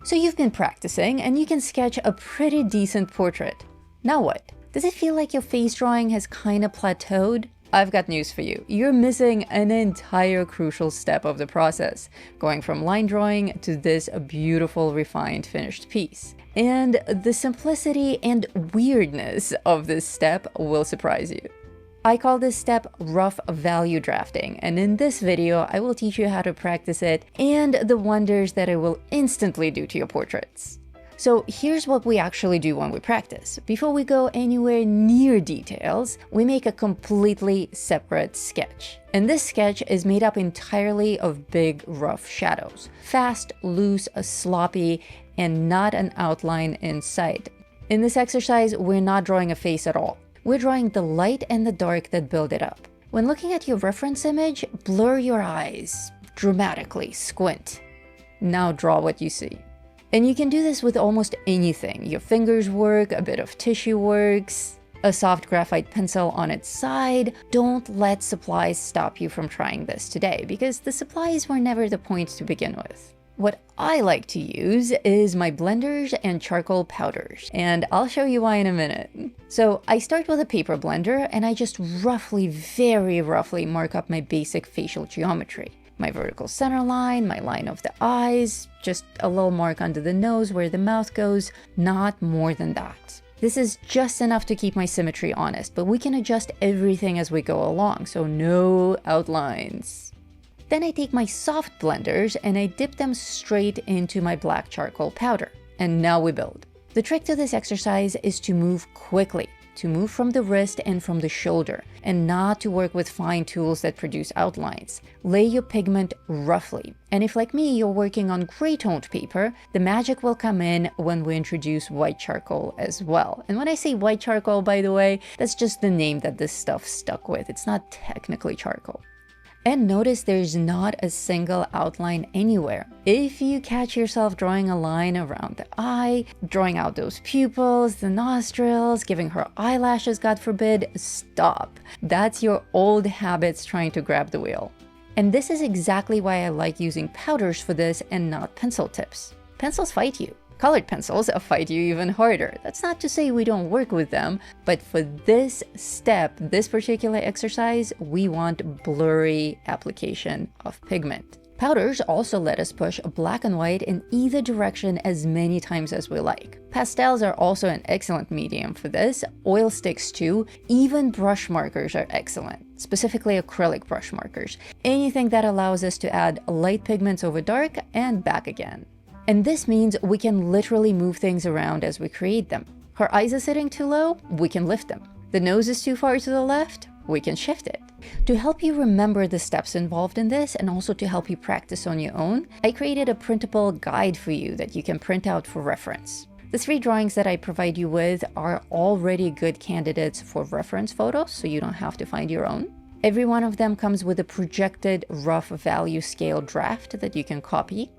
So you've been practicing and you can sketch a pretty decent portrait. Now what? Does it feel like your face drawing has kind of plateaued? I've got news for you. You're missing an entire crucial step of the process, going from line drawing to this beautiful, refined, finished piece. And the simplicity and weirdness of this step will surprise you. I call this step rough value drafting, and in this video, I will teach you how to practice it and the wonders that it will instantly do to your portraits. So here's what we actually do when we practice. Before we go anywhere near details, we make a completely separate sketch. And this sketch is made up entirely of big, rough shadows. Fast, loose, sloppy, and not an outline in sight. In this exercise, we're not drawing a face at all. We're drawing the light and the dark that build it up. When looking at your reference image, blur your eyes. Dramatically squint. Now draw what you see. And you can do this with almost anything. Your fingers work, a bit of tissue works, a soft graphite pencil on its side. Don't let supplies stop you from trying this today, because the supplies were never the point to begin with. What I like to use is my blenders and charcoal powders, and I'll show you why in a minute. So I start with a paper blender and I just very roughly mark up my basic facial geometry. My vertical center line, my line of the eyes, just a little mark under the nose where the mouth goes, not more than that. This is just enough to keep my symmetry honest, but we can adjust everything as we go along, so no outlines. Then I take my soft blenders and I dip them straight into my black charcoal powder. And now we build. The trick to this exercise is to move quickly, to move from the wrist and from the shoulder, and not to work with fine tools that produce outlines. Lay your pigment roughly. And if, like me, you're working on gray toned paper, the magic will come in when we introduce white charcoal as well. And when I say white charcoal, by the way, that's just the name that this stuff stuck with. It's not technically charcoal. And notice there's not a single outline anywhere. If you catch yourself drawing a line around the eye, drawing out those pupils, the nostrils, giving her eyelashes, God forbid, stop. That's your old habits trying to grab the wheel. And this is exactly why I like using powders for this and not pencil tips. Pencils fight you. Colored pencils fight you even harder. That's not to say we don't work with them, but for this step, this particular exercise, we want blurry application of pigment. Powders also let us push black and white in either direction as many times as we like. Pastels are also an excellent medium for this, oil sticks too, even brush markers are excellent, specifically acrylic brush markers. Anything that allows us to add light pigments over dark and back again. And this means we can literally move things around as we create them. Her eyes are sitting too low, we can lift them. The nose is too far to the left, we can shift it. To help you remember the steps involved in this and also to help you practice on your own, I created a printable guide for you that you can print out for reference. The 3 drawings that I provide you with are already good candidates for reference photos, so you don't have to find your own. Every one of them comes with a projected rough value scale draft that you can copy,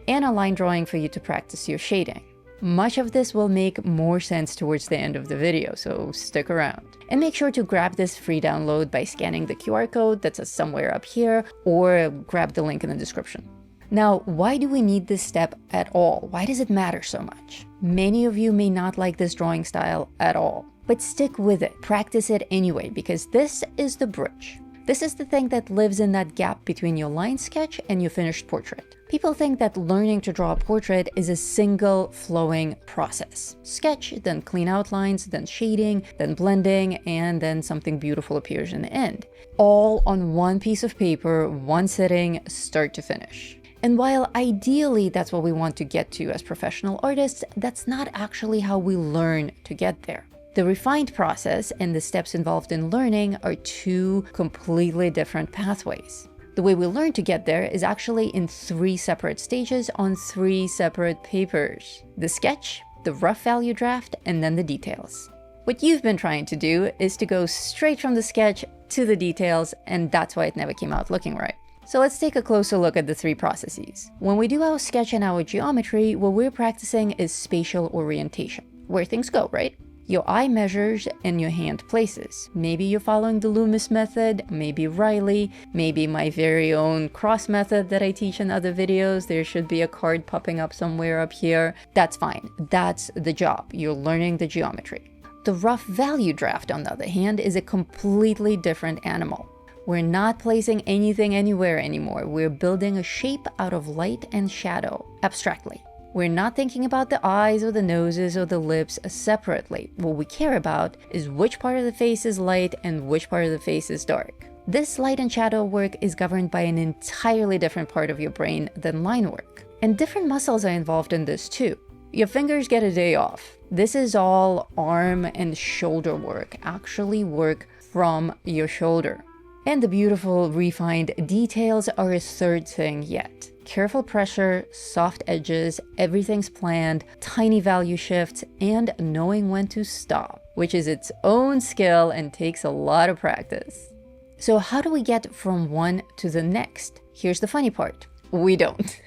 and a line drawing for you to practice your shading. Much of this will make more sense towards the end of the video, so stick around. And make sure to grab this free download by scanning the QR code that's somewhere up here, or grab the link in the description. Now, why do we need this step at all? Why does it matter so much? Many of you may not like this drawing style at all, but stick with it. Practice it anyway, because this is the bridge. This is the thing that lives in that gap between your line sketch and your finished portrait. People think that learning to draw a portrait is a single flowing process. Sketch, then clean outlines, then shading, then blending, and then something beautiful appears in the end. All on one piece of paper, one sitting, start to finish. And while ideally that's what we want to get to as professional artists, that's not actually how we learn to get there. The refined process and the steps involved in learning are 2 completely different pathways. The way we learn to get there is actually in 3 separate stages on 3 separate papers. The sketch, the rough value draft, and then the details. What you've been trying to do is to go straight from the sketch to the details, and that's why it never came out looking right. So let's take a closer look at the 3 processes. When we do our sketch and our geometry, what we're practicing is spatial orientation. Where things go, right? your eye measures, and your hand places. Maybe you're following the Loomis method, maybe Riley, maybe my very own cross method that I teach in other videos. There should be a card popping up somewhere up here. That's fine. That's the job. You're learning the geometry. The rough value draft, on the other hand, is a completely different animal. We're not placing anything anywhere anymore. We're building a shape out of light and shadow, abstractly. We're not thinking about the eyes or the noses or the lips separately. What we care about is which part of the face is light and which part of the face is dark. This light and shadow work is governed by an entirely different part of your brain than line work. And different muscles are involved in this too. Your fingers get a day off. This is all arm and shoulder work, actually work from your shoulder. And the beautiful, refined details are a third thing yet. Careful pressure, soft edges, everything's planned, tiny value shifts, and knowing when to stop, which is its own skill and takes a lot of practice. So how do we get from one to the next? Here's the funny part. We don't.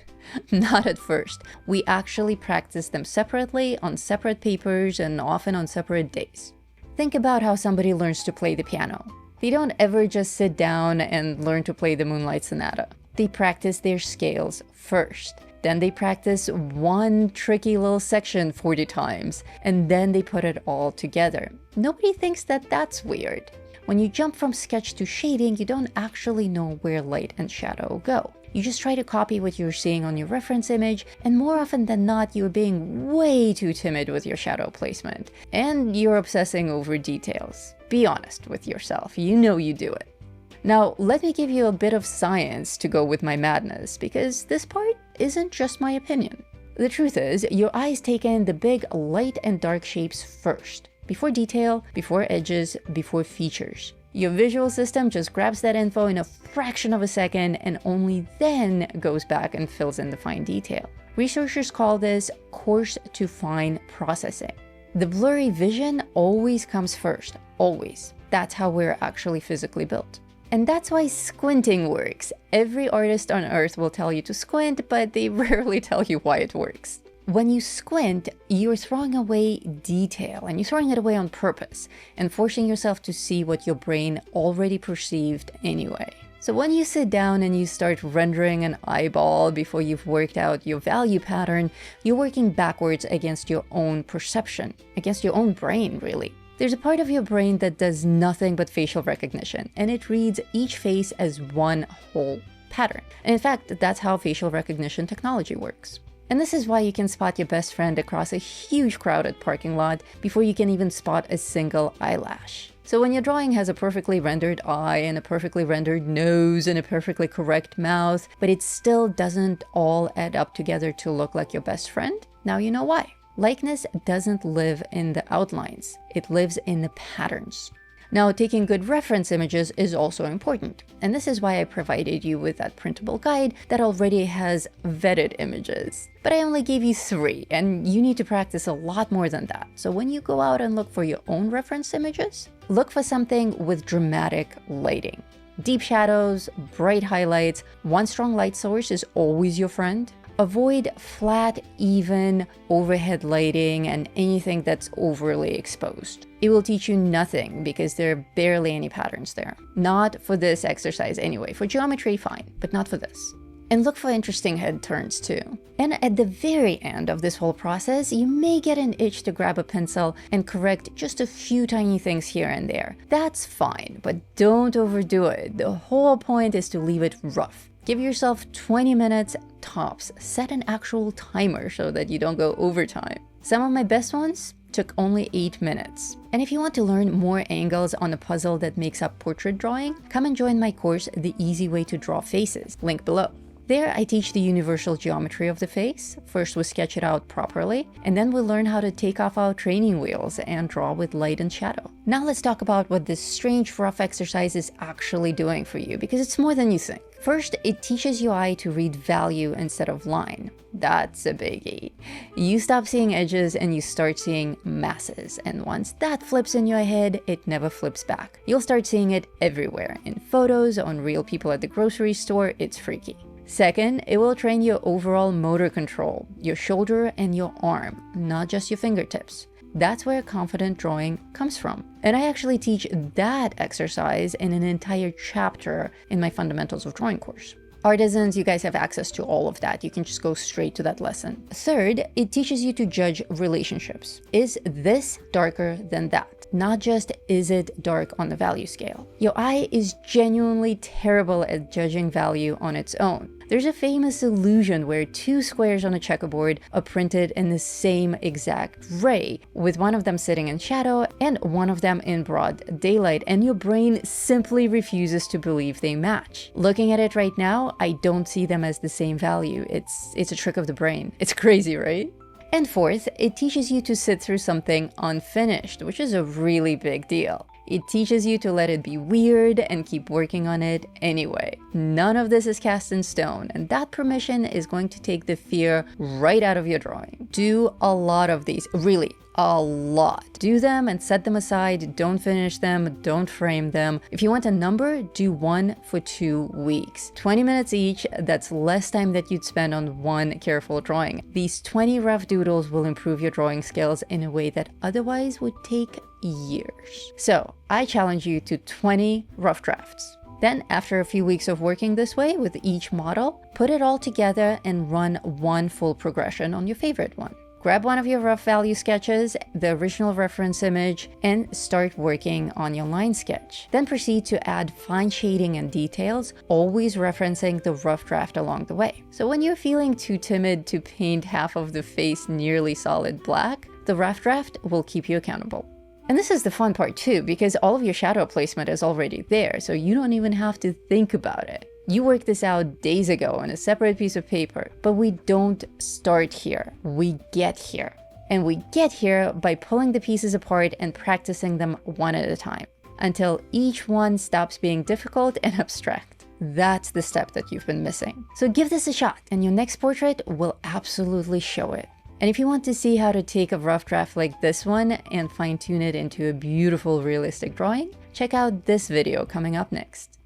Not at first. We actually practice them separately on separate papers and often on separate days. Think about how somebody learns to play the piano. They don't ever just sit down and learn to play the Moonlight Sonata. They practice their scales first. Then they practice one tricky little section 40 times, and then they put it all together. Nobody thinks that that's weird. When you jump from sketch to shading, you don't actually know where light and shadow go. You just try to copy what you're seeing on your reference image, and more often than not, you're being way too timid with your shadow placement, and you're obsessing over details. Be honest with yourself, you know you do it. Now, let me give you a bit of science to go with my madness, because this part isn't just my opinion. The truth is, your eyes take in the big light and dark shapes first, before detail, before edges, before features. Your visual system just grabs that info in a fraction of a second and only then goes back and fills in the fine detail. Researchers call this coarse-to-fine processing. The blurry vision always comes first, always. That's how we're actually physically built. And that's why squinting works. Every artist on earth will tell you to squint, but they rarely tell you why it works. When you squint, you're throwing away detail, and you're throwing it away on purpose, and forcing yourself to see what your brain already perceived anyway. So when you sit down and you start rendering an eyeball before you've worked out your value pattern, you're working backwards against your own perception, against your own brain, really. There's a part of your brain that does nothing but facial recognition, and it reads each face as one whole pattern. And in fact, that's how facial recognition technology works. And this is why you can spot your best friend across a huge crowded parking lot before you can even spot a single eyelash. So when your drawing has a perfectly rendered eye and a perfectly rendered nose and a perfectly correct mouth, but it still doesn't all add up together to look like your best friend, now you know why. Likeness doesn't live in the outlines, it lives in the patterns. Now, taking good reference images is also important, and this is why I provided you with that printable guide that already has vetted images. But I only gave you 3, and you need to practice a lot more than that. So when you go out and look for your own reference images, look for something with dramatic lighting. Deep shadows, bright highlights, one strong light source is always your friend. Avoid flat, even, overhead lighting and anything that's overly exposed. It will teach you nothing because there are barely any patterns there. Not for this exercise anyway. For geometry, fine, but not for this. And look for interesting head turns too. And at the very end of this whole process, you may get an itch to grab a pencil and correct just a few tiny things here and there. That's fine, but don't overdo it. The whole point is to leave it rough. Give yourself 20 minutes tops. Set an actual timer so that you don't go overtime. Some of my best ones took only 8 minutes. And if you want to learn more angles on a puzzle that makes up portrait drawing, come and join my course, The Easy Way to Draw Faces, link below. There, I teach the universal geometry of the face. First, we sketch it out properly, and then we learn how to take off our training wheels and draw with light and shadow. Now let's talk about what this strange rough exercise is actually doing for you, because it's more than you think. First, it teaches your eye to read value instead of line. That's a biggie. You stop seeing edges and you start seeing masses, and once that flips in your head, it never flips back. You'll start seeing it everywhere, in photos, on real people at the grocery store. It's freaky. Second, it will train your overall motor control, your shoulder and your arm, not just your fingertips. That's where confident drawing comes from. And I actually teach that exercise in an entire chapter in my Fundamentals of Drawing course. Artisans, you guys have access to all of that. You can just go straight to that lesson. Third, it teaches you to judge relationships. Is this darker than that? Not just, is it dark on the value scale? Your eye is genuinely terrible at judging value on its own. There's a famous illusion where two squares on a checkerboard are printed in the same exact ray, with one of them sitting in shadow and one of them in broad daylight, and your brain simply refuses to believe they match. Looking at it right now, I don't see them as the same value. It's a trick of the brain. It's crazy, right? And fourth, it teaches you to sit through something unfinished, which is a really big deal. It teaches you to let it be weird and keep working on it anyway. None of this is cast in stone, and that permission is going to take the fear right out of your drawing. Do a lot of these, really, a lot. Do them and set them aside. Don't finish them, don't frame them. If you want a number, do one for 2 weeks. 20 minutes each, that's less time that you'd spend on one careful drawing. These 20 rough doodles will improve your drawing skills in a way that otherwise would take years. So I challenge you to 20 rough drafts. Then, after a few weeks of working this way with each model, put it all together and run one full progression on your favorite one. Grab one of your rough value sketches, the original reference image, and start working on your line sketch. Then proceed to add fine shading and details, always referencing the rough draft along the way. So when you're feeling too timid to paint half of the face nearly solid black, the rough draft will keep you accountable. And this is the fun part too, because all of your shadow placement is already there, so you don't even have to think about it. You worked this out days ago on a separate piece of paper, but we don't start here, we get here. And we get here by pulling the pieces apart and practicing them one at a time, until each one stops being difficult and abstract. That's the step that you've been missing. So give this a shot, and your next portrait will absolutely show it. And if you want to see how to take a rough draft like this one and fine-tune it into a beautiful realistic drawing, check out this video coming up next.